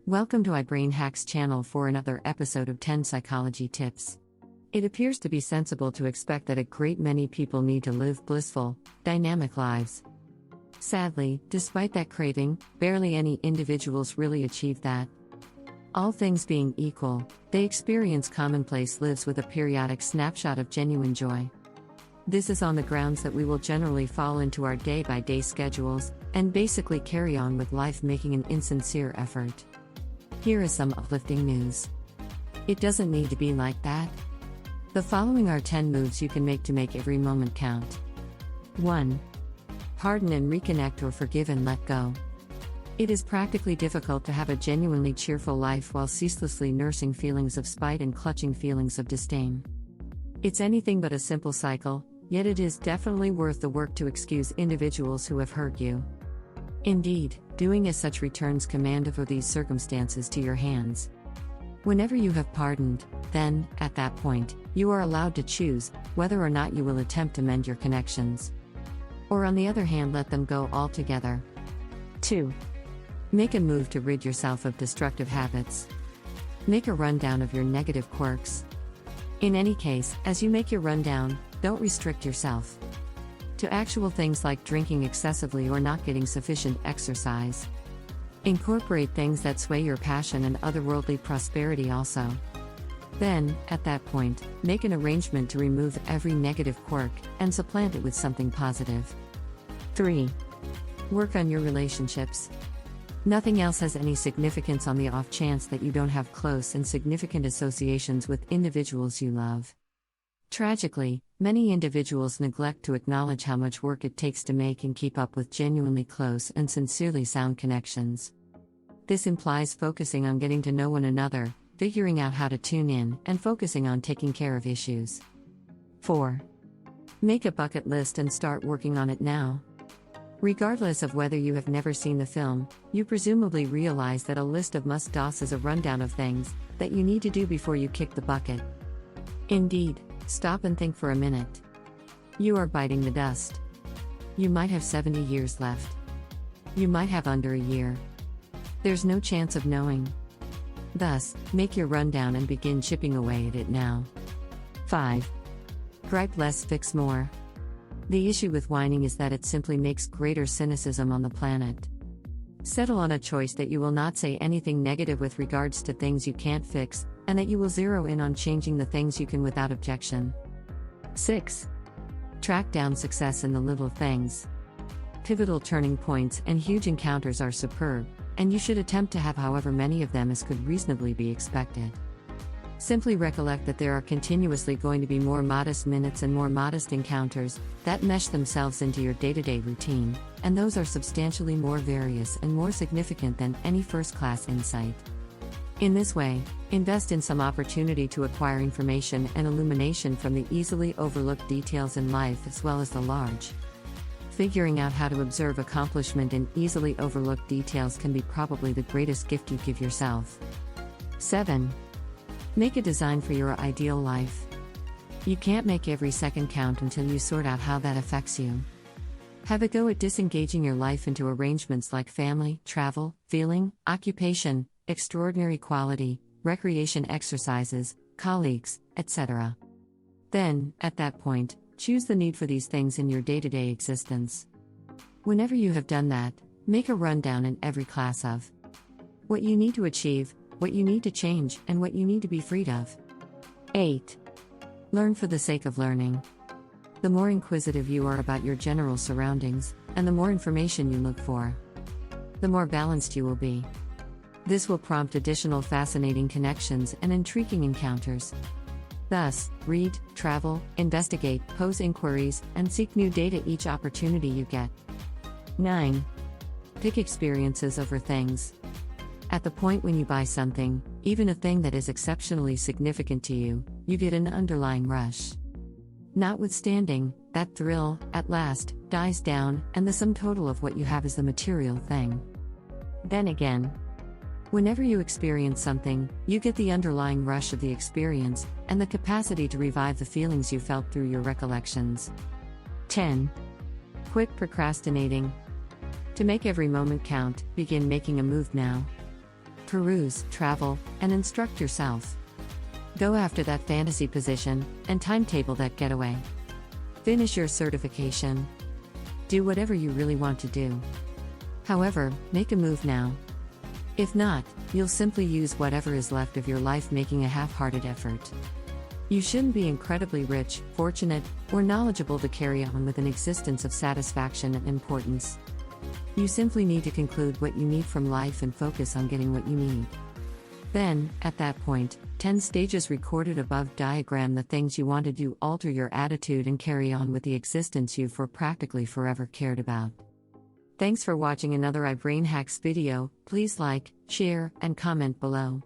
Welcome to iBrainHacks channel for another episode of 10 Psychology Tips. It appears to be sensible to expect that a great many people need to live blissful, dynamic lives. Sadly, despite that craving, barely any individuals really achieve that. All things being equal, they experience commonplace lives with a periodic snapshot of genuine joy. This is on the grounds that we will generally fall into our day-by-day schedules, and basically carry on with life making an insincere effort. Here is some uplifting news. It doesn't need to be like that. The following are 10 moves you can make every moment count. 1. Pardon and reconnect or forgive and let go. It is practically difficult to have a genuinely cheerful life while ceaselessly nursing feelings of spite and clutching feelings of disdain. It's anything but a simple cycle, yet it is definitely worth the work to excuse individuals who have hurt you. Indeed, doing as such returns command over these circumstances to your hands. Whenever you have pardoned, then, at that point, you are allowed to choose whether or not you will attempt to mend your connections. Or on the other hand, let them go altogether. 2. Make a move to rid yourself of destructive habits. Make a rundown of your negative quirks. In any case, as you make your rundown, don't restrict yourself to actual things like drinking excessively or not getting sufficient exercise. Incorporate things that sway your passion and otherworldly prosperity also. Then, at that point, make an arrangement to remove every negative quirk and supplant it with something positive. 3. Work on your relationships. Nothing else has any significance on the off chance that you don't have close and significant associations with individuals you love. Tragically, many individuals neglect to acknowledge how much work it takes to make and keep up with genuinely close and sincerely sound connections. This implies focusing on getting to know one another, figuring out how to tune in, and focusing on taking care of issues. 4. Make a bucket list and start working on it now. Regardless of whether you have never seen the film, you presumably realize that a list of must-dos is a rundown of things that you need to do before you kick the bucket. Indeed, stop and think for a minute. You are biting the dust. You might have 70 years left. You might have under a year. There's no chance of knowing. Thus, make your rundown and begin chipping away at it now. 5. Gripe less, fix more. The issue with whining is that it simply makes greater cynicism on the planet. Settle on a choice that you will not say anything negative with regards to things you can't fix, and that you will zero in on changing the things you can without objection. 6. Track down success in the little things. Pivotal turning points and huge encounters are superb, and you should attempt to have however many of them as could reasonably be expected. Simply recollect that there are continuously going to be more modest minutes and more modest encounters that mesh themselves into your day-to-day routine, and those are substantially more various and more significant than any first-class insight. In this way, invest in some opportunity to acquire information and illumination from the easily overlooked details in life as well as the large. Figuring out how to observe accomplishment in easily overlooked details can be probably the greatest gift you give yourself. 7. Make a design for your ideal life. You can't make every second count until you sort out how that affects you. Have a go at disengaging your life into arrangements like family, travel, feeling, occupation, extraordinary quality, recreation exercises, colleagues, etc. Then, at that point, choose the need for these things in your day-to-day existence. Whenever you have done that, make a rundown in every class of what you need to achieve, what you need to change, and what you need to be freed of. 8. Learn for the sake of learning. The more inquisitive you are about your general surroundings, and the more information you look for, the more balanced you will be. This will prompt additional fascinating connections and intriguing encounters. Thus, read, travel, investigate, pose inquiries, and seek new data each opportunity you get. 9. Pick experiences over things. At the point when you buy something, even a thing that is exceptionally significant to you, you get an underlying rush. Notwithstanding, that thrill, at last, dies down, and the sum total of what you have is the material thing. Then again, whenever you experience something, you get the underlying rush of the experience, and the capacity to revive the feelings you felt through your recollections. 10. Quit procrastinating. To make every moment count, begin making a move now. peruse, travel, and instruct yourself. Go after that fantasy position and timetable that getaway. Finish your certification. Do whatever you really want to do. However, make a move now. If not, you'll simply use whatever is left of your life making a half-hearted effort. You shouldn't be incredibly rich, fortunate, or knowledgeable to carry on with an existence of satisfaction and importance. You simply need to conclude what you need from life and focus on getting what you need. Then, at that point, 10 stages recorded above diagram the things you want to do, alter your attitude and carry on with the existence you for practically forever cared about. Thanks for watching another iBrainHacks video. Please like, share, and comment below.